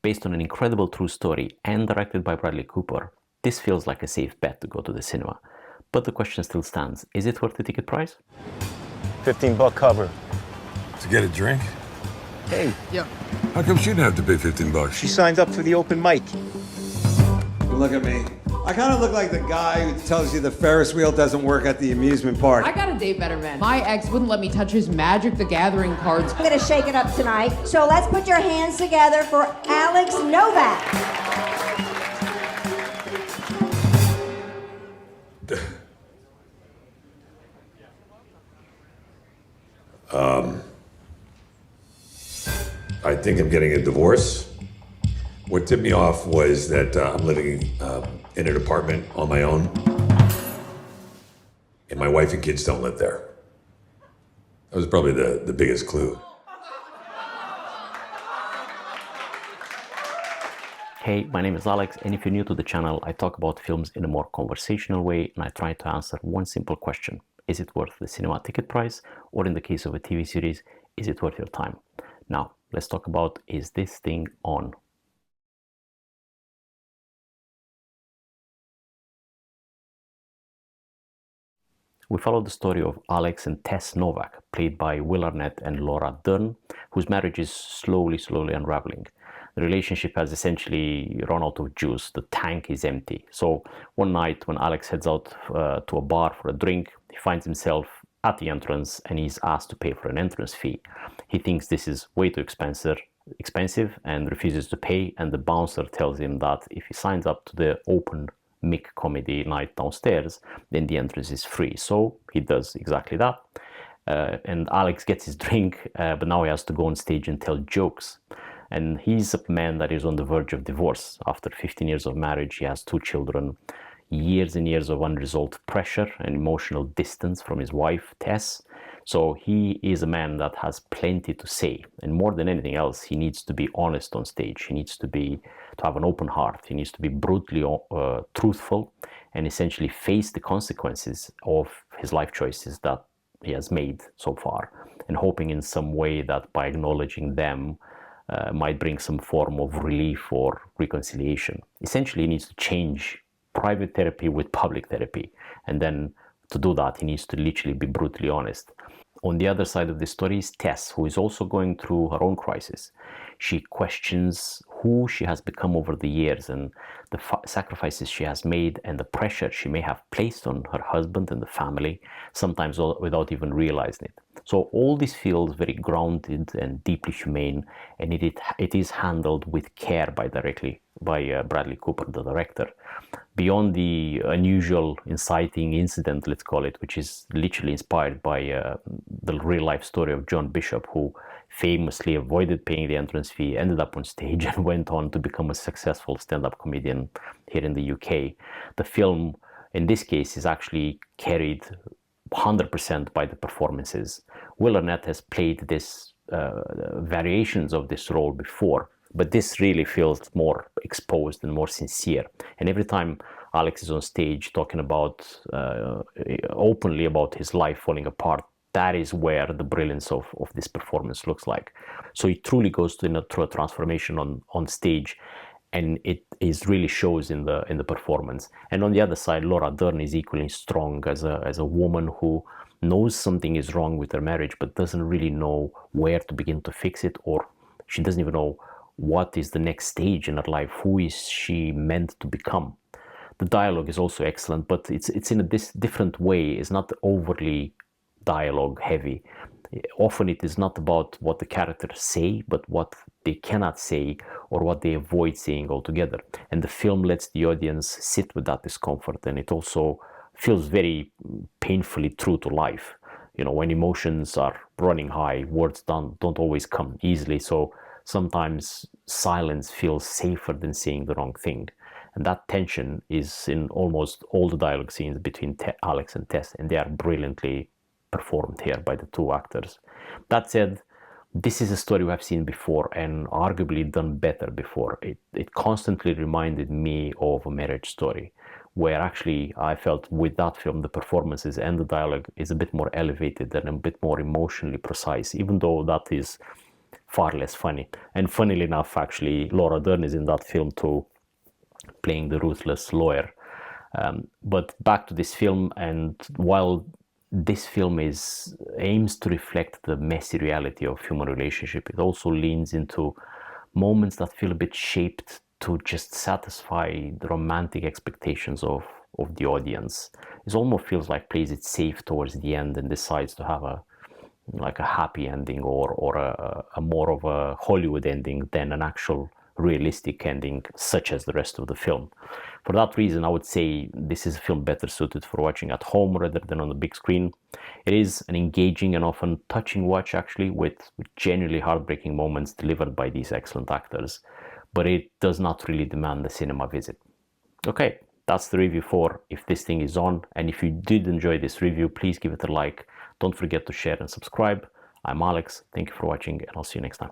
based on an incredible true story and directed by Bradley Cooper, this feels like a safe bet to go to the cinema. But the question still stands, is it worth the ticket price? $15 cover. To get a drink? Hey. Yeah. How come she didn't have to pay $15? She signed up for the open mic. Look at me. I kind of look like the guy who tells you the Ferris wheel doesn't work at the amusement park. I gotta date better men. My ex wouldn't let me touch his Magic the Gathering cards. I'm gonna shake it up tonight. So let's put your hands together for Alex Novak. I think I'm getting a divorce. What tipped me off was that I'm living in an apartment on my own, and my wife and kids don't live there. That was probably the biggest clue. Hey, my name is Alex, and if you're new to the channel, I talk about films in a more conversational way, and I try to answer one simple question. Is it worth the cinema ticket price? Or in the case of a TV series, is it worth your time? Now, let's talk about, is this thing on? We follow the story of Alex and Tess Novak, played by WillArnett and LauraDern, whose marriage is slowly unraveling. The relationship has essentially run out of juice. The tank is empty. So one night when Alex heads out to a bar for a drink, he finds himself at the entrance and he's asked to pay for an entrance fee. He thinks this is way too expensive and refuses to pay, and the bouncer tells him that if he signs up to the open mic comedy night downstairs, then the entrance is free. So he does exactly that. And Alex gets his drink, but now he has to go on stage and tell jokes. And he's a man that is on the verge of divorce. After 15 years of marriage, he has 2 children, years and years of unresolved pressure and emotional distance from his wife, Tess. So he is a man that has plenty to say. And more than anything else, he needs to be honest on stage. He needs to have an open heart. He needs to be brutally truthful and essentially face the consequences of his life choices that he has made so far, and hoping in some way that by acknowledging them, might bring some form of relief or reconciliation. Essentially, he needs to change private therapy with public therapy. And then to do that, he needs to literally be brutally honest. On the other side of the story is Tess, who is also going through her own crisis. She questions who she has become over the years and the sacrifices she has made and the pressure she may have placed on her husband and the family, sometimes without even realizing it. So all this feels very grounded and deeply humane, and it is handled with care by Bradley Cooper, the director. Beyond the unusual inciting incident, let's call it, which is literally inspired by the real life story of John Bishop, who famously avoided paying the entrance fee, ended up on stage and went on to become a successful stand-up comedian here in the UK. The film, in this case, is actually carried 100% by the performances. WillArnett has played this variations of this role before, but this really feels more exposed and more sincere. And every time Alex is on stage talking about openly about his life falling apart, that is where the brilliance of this performance looks like. So it truly goes through a transformation on stage, and it really shows in the performance. And on the other side, LauraDern is equally strong as a woman who knows something is wrong with her marriage, but doesn't really know where to begin to fix it, or she doesn't even know what is the next stage in her life. Who is she meant to become? The dialogue is also excellent, but it's in a different way. It's not overly dialogue heavy. Often it is not about what the characters say, but what they cannot say or what they avoid saying altogether. And the film lets the audience sit with that discomfort, and it also feels very painfully true to life. You know, when emotions are running high, words don't always come easily. So sometimes silence feels safer than saying the wrong thing. And that tension is in almost all the dialogue scenes between Alex and Tess, and they are brilliantly performed here by the 2 actors. That said, this is a story we have seen before and arguably done better before. It constantly reminded me of A Marriage Story, where actually I felt with that film the performances and the dialogue is a bit more elevated and a bit more emotionally precise, even though that is far less funny. And funnily enough, actually, Laura Dern is in that film too, playing the ruthless lawyer. But back to this film, and while this film aims to reflect the messy reality of human relationship, it also leans into moments that feel a bit shaped to just satisfy the romantic expectations of the audience. It almost feels like plays it safe towards the end and decides to have a happy ending or a more of a Hollywood ending than an actual realistic ending, such as the rest of the film. For that reason, I would say this is a film better suited for watching at home rather than on the big screen. It is an engaging and often touching watch, actually, with genuinely heartbreaking moments delivered by these excellent actors, but it does not really demand a cinema visit. Okay, that's the review for If This Thing Is On, and if you did enjoy this review, please give it a like. Don't forget to share and subscribe. I'm Alex, thank you for watching, and I'll see you next time.